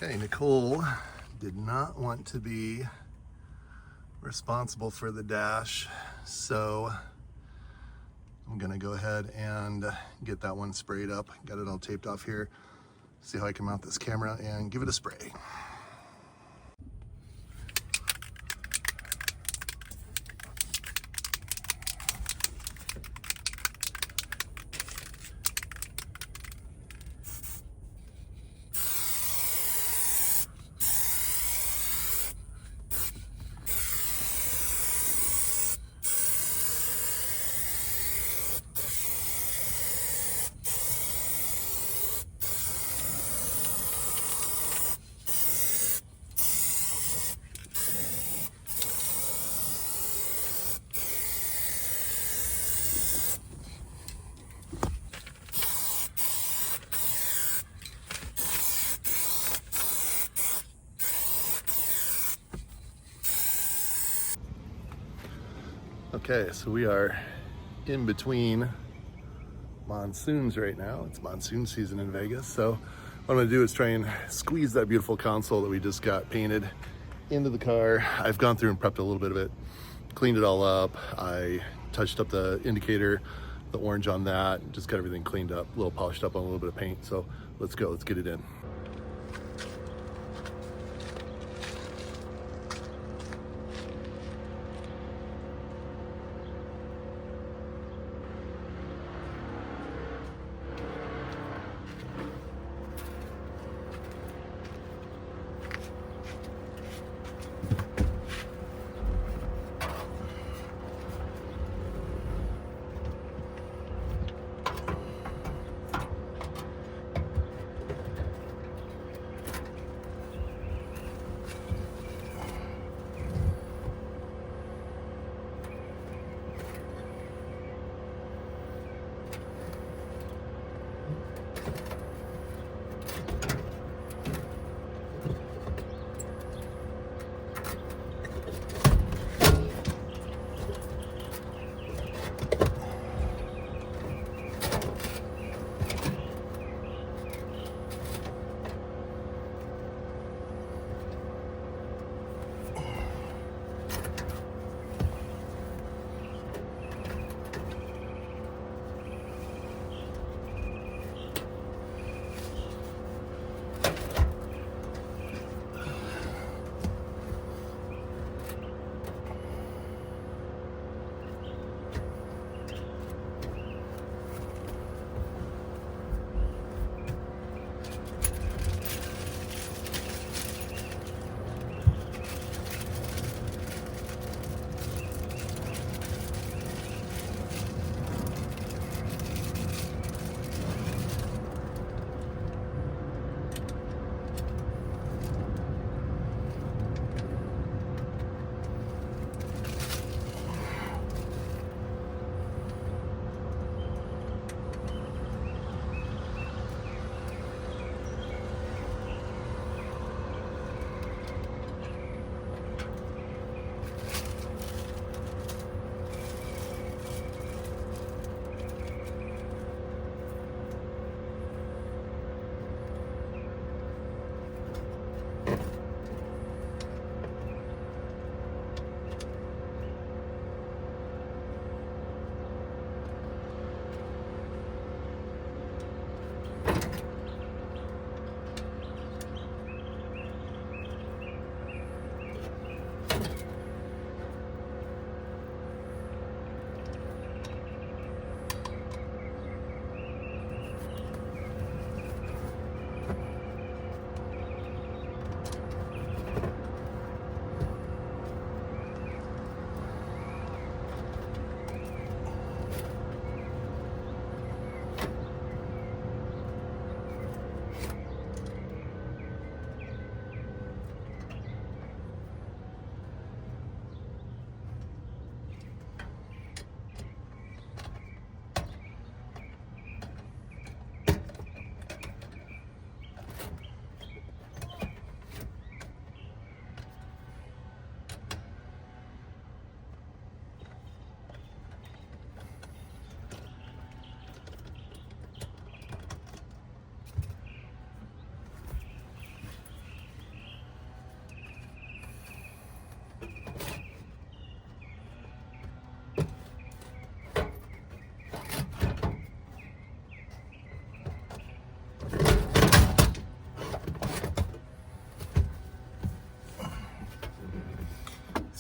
Okay, Nicole did not want to be responsible for the dash, so I'm gonna go ahead and get that one sprayed up. Got it all taped off here. See how I can mount this camera and give it a spray. Okay, so we are in between monsoons right now. It's monsoon season in Vegas. So what I'm gonna do is try and squeeze that beautiful console that we just got painted into the car. I've gone through and prepped a little bit of it, cleaned it all up. I touched up the indicator, the orange on that, just got everything cleaned up, a little polished up on a little bit of paint. So let's go, let's get it in.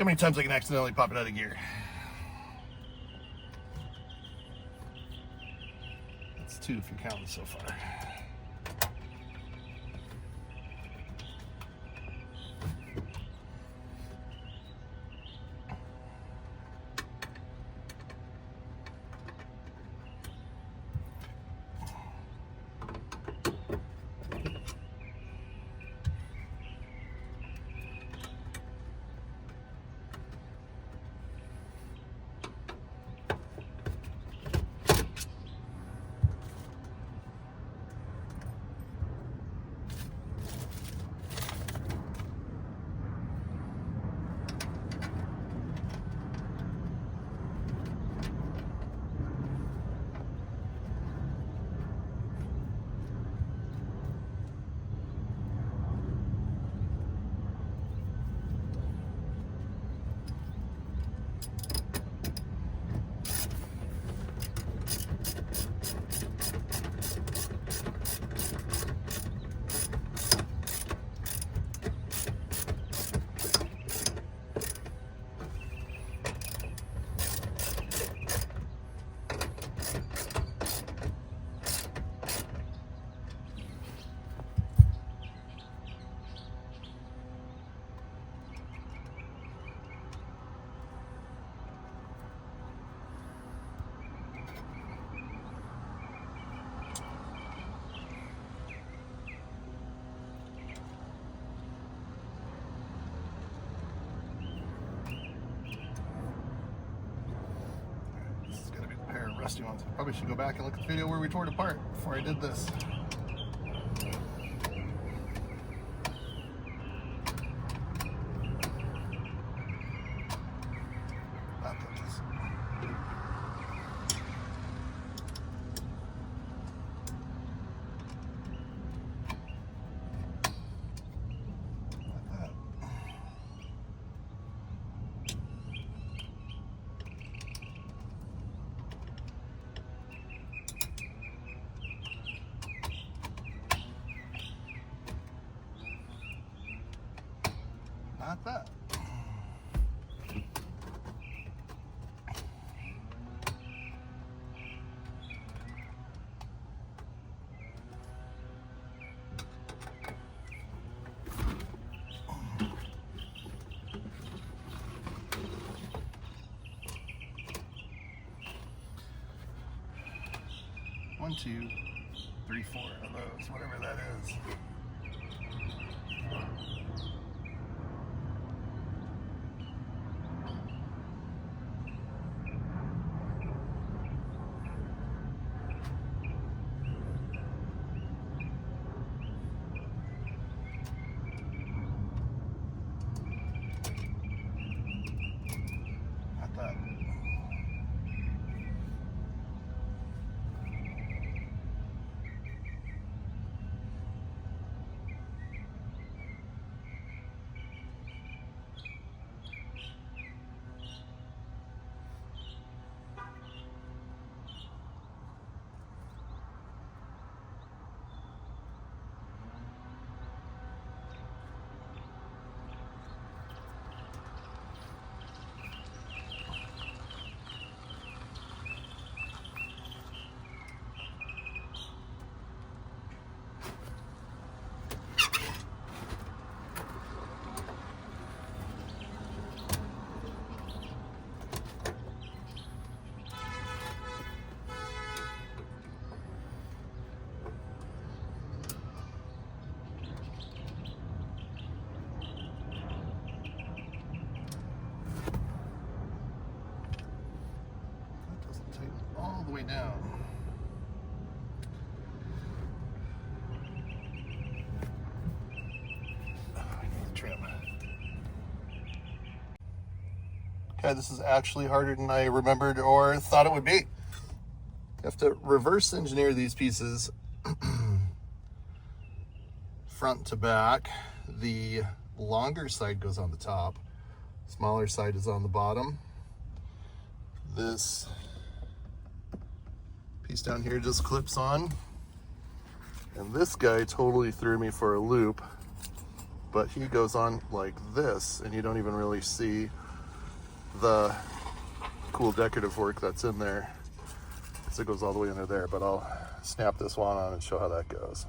See how many times I can accidentally pop it out of gear. That's 2 if you're counting so far. Rusty ones. I probably should go back and look at the video where we tore it apart before I did this. Not that. One, two, three, four of those, whatever that is. All the way down. Oh, I need the trim. Okay, this is actually harder than I remembered or thought it would be. You have to reverse engineer these pieces front to back. The longer side goes on the top, smaller side is on the bottom. This piece down here just clips on, and this guy totally threw me for a loop, but he goes on like this and you don't even really see the cool decorative work that's in there. So it goes all the way under there, but I'll snap this one on and show how that goes.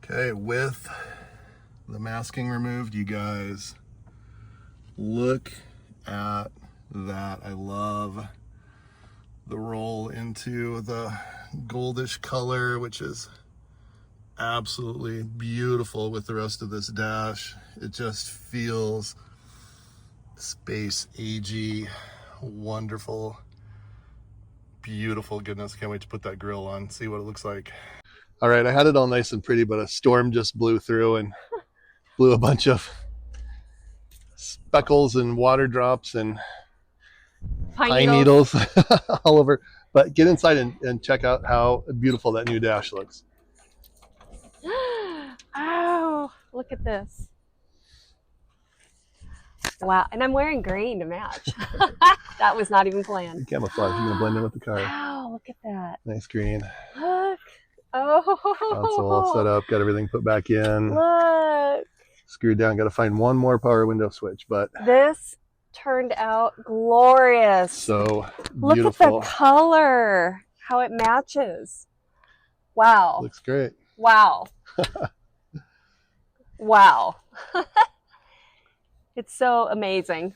Okay, with the masking removed, you guys, look at that. I love the roll into the goldish color, which is absolutely beautiful with the rest of this dash. It just feels space agey, wonderful, beautiful. Goodness, can't wait to put that grill on, see what it looks like. All right, I had it all nice and pretty, but a storm just blew through and blew a bunch of speckles and water drops and pine needles all over. But get inside and check out how beautiful that new dash looks. Oh, look at this. Wow, and I'm wearing green to match. That was not even planned. Camouflage, you're gonna blend in with the car. Wow, look at that. Nice green. Look. Oh. Console all set up, got everything put back in. Look. Screwed down, gotta find one more power window switch, but this turned out glorious. So beautiful. Look at the color, how it matches. Wow. Looks great. Wow. Wow. It's so amazing.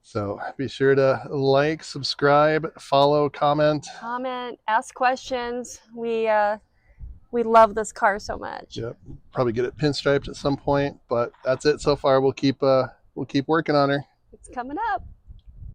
So be sure to like, subscribe, follow, comment. Comment, ask questions. We love this car so much. Yep. Probably get it pinstriped at some point, but that's it so far. We'll keep working on her. It's coming up.